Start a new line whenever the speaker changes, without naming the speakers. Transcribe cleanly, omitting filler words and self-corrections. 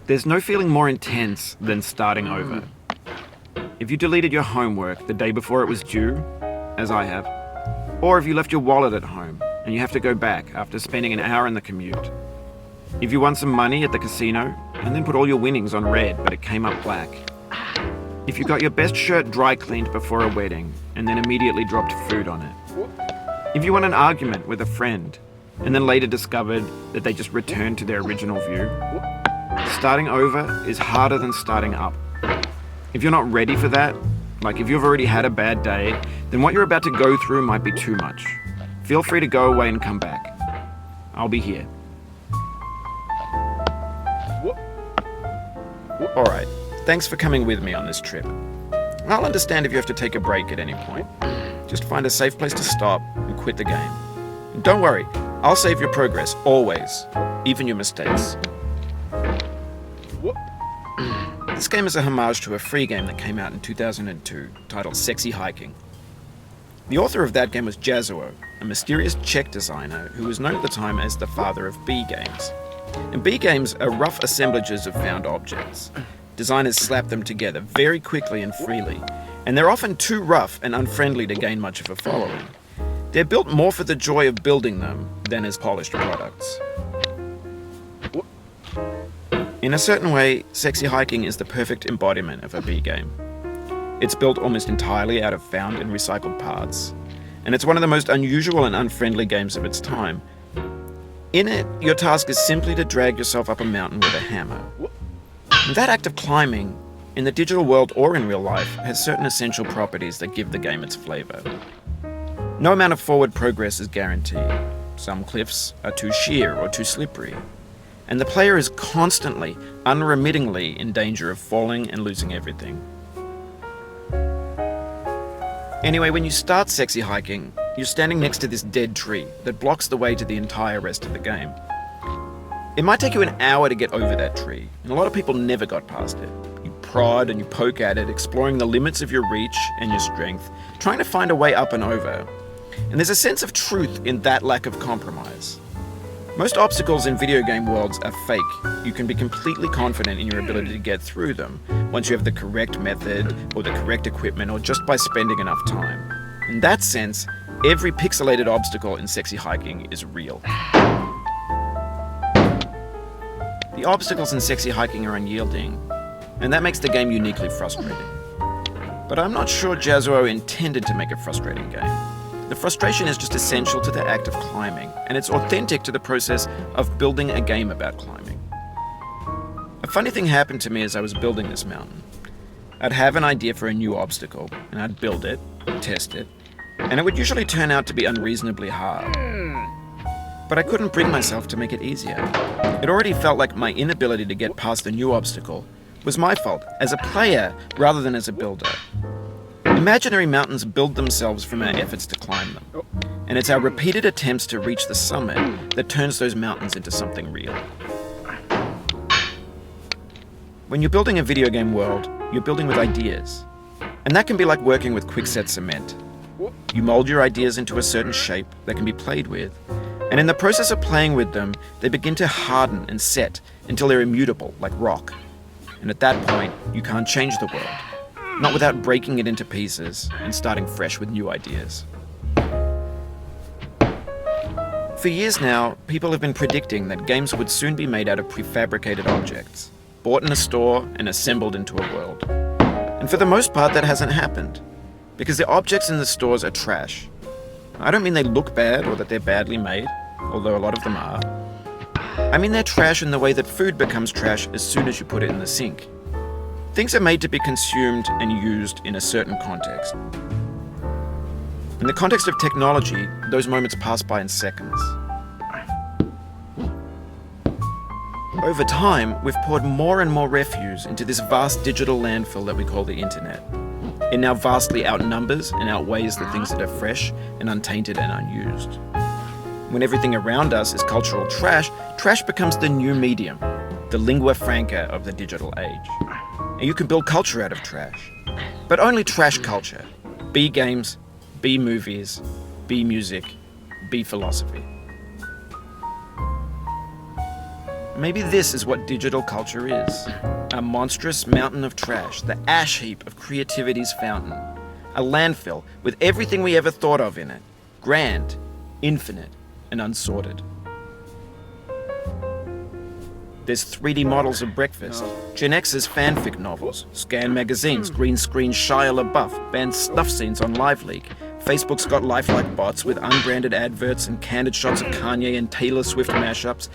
There's no feeling more intense than starting over. If you deleted your homework the day before it was due, as I have, or if you left your wallet at home and you have to go back after spending an hour in the commute. If you won some money at the casino and then put all your winnings on red but it came up black. If you got your best shirt dry cleaned before a wedding and then immediately dropped food on it. If you won an argument with a friend and then later discovered that they just returned to their original view. Starting over is harder than starting up. If you're not ready for that, like if you've already had a bad day, then what you're about to go through might be too much. Feel free to go away and come back. I'll be here. Alright, thanks for coming with me on this trip. I'll understand if you have to take a break at any point. Just find a safe place to stop and quit the game. And don't worry, I'll save your progress, always, even your mistakes. This game is a homage to a free game that came out in 2002, titled Sexy Hiking. The author of that game was Jazuo, a mysterious Czech designer who was known at the time as the father of B games. And B games are rough assemblages of found objects. Designers slap them together very quickly and freely, and they're often too rough and unfriendly to gain much of a following. They're built more for the joy of building them than as polished products. In a certain way, Sexy Hiking is the perfect embodiment of a B game. It's built almost entirely out of found and recycled parts, and it's one of the most unusual and unfriendly games of its time. In it, your task is simply to drag yourself up a mountain with a hammer. And that act of climbing, in the digital world or in real life, has certain essential properties that give the game its flavor. No amount of forward progress is guaranteed. Some cliffs are too sheer or too slippery. And the player is constantly, unremittingly in danger of falling and losing everything. Anyway, when you start Sexy Hiking, you're standing next to this dead tree that blocks the way to the entire rest of the game. It might take you an hour to get over that tree, and a lot of people never got past it. You prod and you poke at it, exploring the limits of your reach and your strength, trying to find a way up and over. And there's a sense of truth in that lack of compromise. Most obstacles in video game worlds are fake. You can be completely confident in your ability to get through them once you have the correct method or the correct equipment or just by spending enough time. In that sense, every pixelated obstacle in Sexy Hiking is real. The obstacles in Sexy Hiking are unyielding, and that makes the game uniquely frustrating. But I'm not sure Jazuo intended to make a frustrating game. The frustration is just essential to the act of climbing, and it's authentic to the process of building a game about climbing. A funny thing happened to me as I was building this mountain. I'd have an idea for a new obstacle, and I'd build it, test it, and it would usually turn out to be unreasonably hard. But I couldn't bring myself to make it easier. It already felt like my inability to get past the new obstacle was my fault, as a player rather than as a builder. Imaginary mountains build themselves from our efforts to climb them, and it's our repeated attempts to reach the summit that turns those mountains into something real. When you're building a video game world, you're building with ideas, and that can be like working with quickset cement. You mold your ideas into a certain shape that can be played with, and in the process of playing with them, they begin to harden and set until they're immutable, like rock. And at that point, you can't change the world. Not without breaking it into pieces and starting fresh with new ideas. For years now, people have been predicting that games would soon be made out of prefabricated objects, bought in a store and assembled into a world. And for the most part, that hasn't happened, because the objects in the stores are trash. I don't mean they look bad or that they're badly made, although a lot of them are. I mean they're trash in the way that food becomes trash as soon as you put it in the sink. Things are made to be consumed and used in a certain context. In the context of technology, those moments pass by in seconds. Over time, we've poured more and more refuse into this vast digital landfill that we call the internet. It now vastly outnumbers and outweighs the things that are fresh and untainted and unused. When everything around us is cultural trash, trash becomes the new medium, the lingua franca of the digital age. And you can build culture out of trash. But only trash culture. B games, B movies, B music, B philosophy. Maybe this is what digital culture is. A monstrous mountain of trash, the ash heap of creativity's fountain. A landfill with everything we ever thought of in it. Grand, infinite, and unsorted. There's 3D models of breakfast, Gen X's fanfic novels, scan magazines, green screen Shia LaBeouf, banned snuff scenes on LiveLeak. Facebook's got lifelike bots with unbranded adverts and candid shots of Kanye and Taylor Swift mashups.